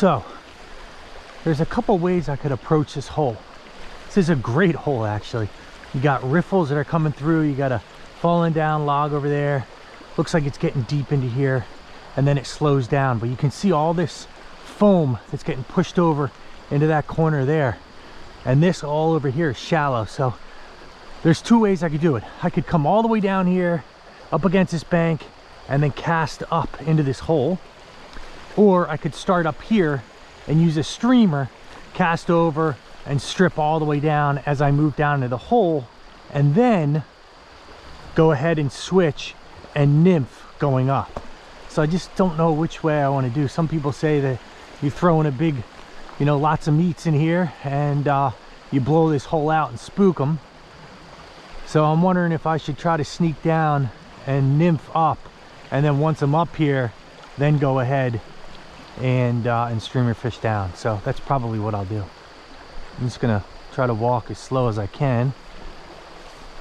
So there's a couple ways I could approach this hole. This is a great hole, actually. You got riffles that are coming through. You got a falling down log over there. Looks like it's getting deep into here, and then it slows down. But you can see all this foam that's getting pushed over into that corner there. And this all over here is shallow. So there's two ways I could do it. I could come all the way down here, up against this bank, and then cast up into this hole. Or I could start up here and use a streamer, cast over, and strip all the way down as I move down into the hole, and then go ahead and switch and nymph going up. So I just don't know which way I want to do. Some people say that you throw in a big, you know, lots of meats in here, and you blow this hole out and spook them. So I'm wondering if I should try to sneak down and nymph up, and then once I'm up here, then go ahead and streamer fish down. So that's probably what I'll do. I'm just gonna try to walk as slow as I can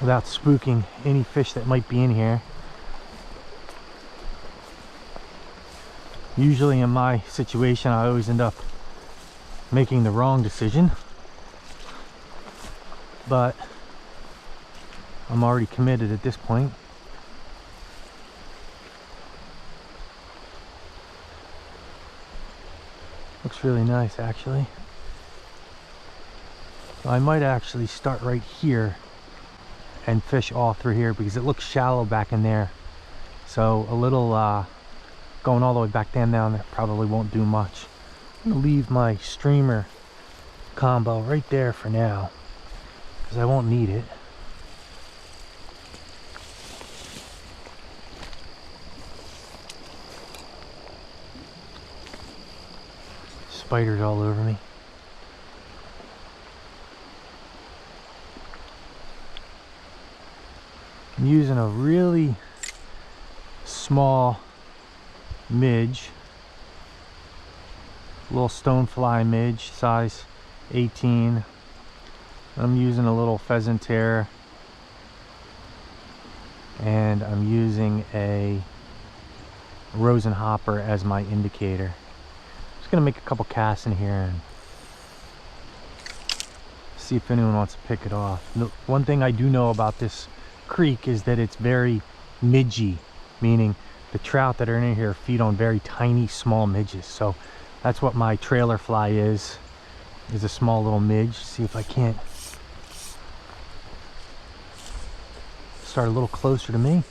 without spooking any fish that might be in here. Usually in my situation, I always end up making the wrong decision, but I'm already committed at this point. Looks really nice, actually. I might actually start right here and fish all through here because it looks shallow back in there. So a little going all the way back down there probably won't do much. I'm gonna leave my streamer combo right there for now because I won't need it. Spiders all over me. I'm using a really small midge, little stonefly midge, size 18. I'm using a little pheasant hair, and I'm using a rosenhopper as my indicator. Just gonna make a couple casts in here and see if anyone wants to pick it off. The one thing I do know about this creek is that it's very midgy, meaning the trout that are in here feed on very tiny small midges. So that's what my trailer fly is a small little midge. See if I can't start a little closer to me.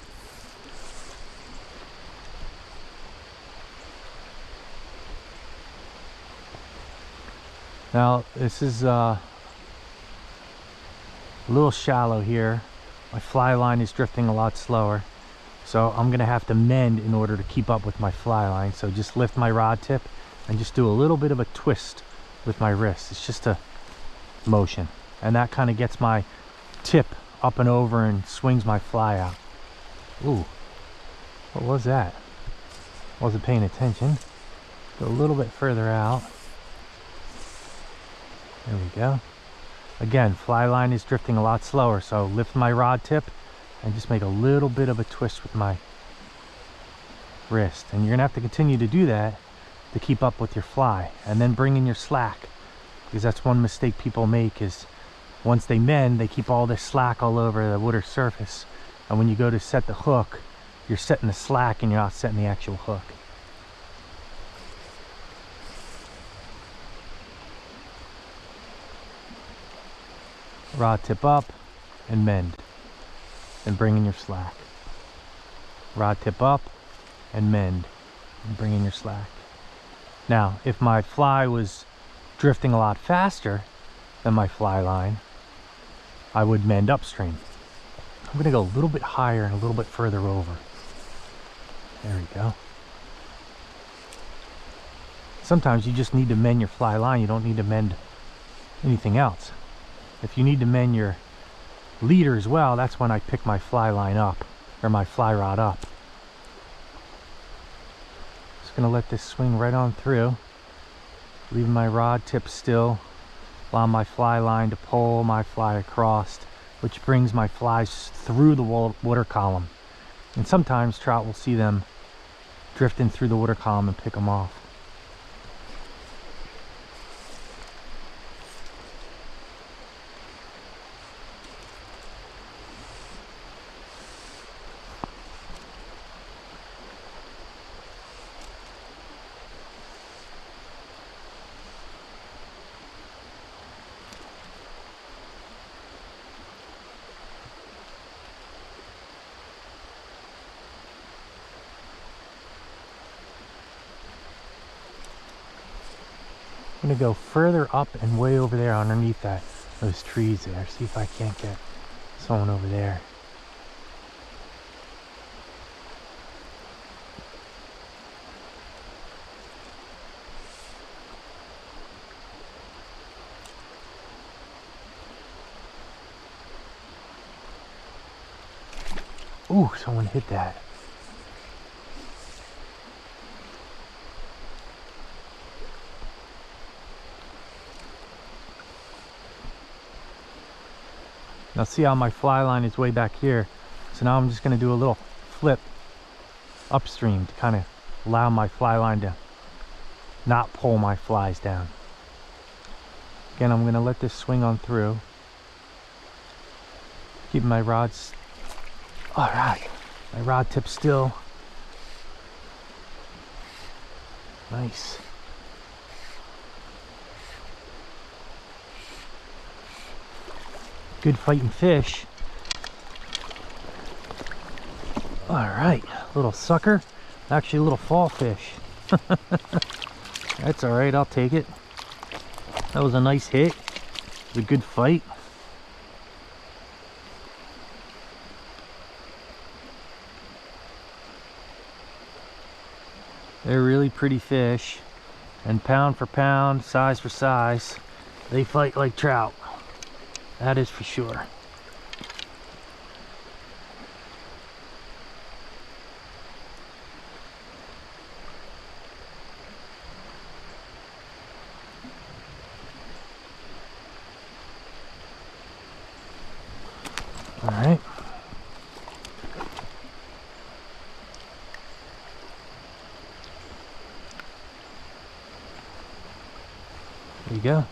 Now this is a little shallow here. My fly line is drifting a lot slower, so I'm gonna have to mend in order to keep up with my fly line. So just lift my rod tip and just do a little bit of a twist with my wrist. It's just a motion, and that kind of gets my tip up and over and swings my fly out. Ooh, what was that? Wasn't paying attention. Go a little bit further out. There we go. Again, fly line is drifting a lot slower, so lift my rod tip and just make a little bit of a twist with my wrist. And you're gonna have to continue to do that to keep up with your fly, and then bring in your slack, because that's one mistake people make is once they mend, they keep all this slack all over the water surface, and when you go to set the hook, you're setting the slack and you're not setting the actual hook. Rod tip up and mend, and bring in your slack. Rod tip up and mend, and bring in your slack. Now, if my fly was drifting a lot faster than my fly line, I would mend upstream. I'm gonna go a little bit higher and a little bit further over. There we go. Sometimes you just need to mend your fly line. You don't need to mend anything else. If you need to mend your leader as well, that's when I pick my fly line up, or my fly rod up. Just gonna let this swing right on through, leaving my rod tip still, allow my fly line to pull my fly across, which brings my flies through the water column. And sometimes trout will see them drifting through the water column and pick them off. I'm gonna go further up and way over there underneath those trees there. See if I can't get someone over there. Ooh, someone hit that. Now see how my fly line is way back here. So now I'm just going to do a little flip upstream to kind of allow my fly line to not pull my flies down. Again, I'm going to let this swing on through. Keep my rods, all right, my rod tip still. Nice. Good fighting fish. All right, little sucker. Actually a little fall fish. That's all right, I'll take it. That was a nice hit. It was a good fight. They're really pretty fish, and pound for pound, size for size, they fight like trout. That is for sure. All right. There you go.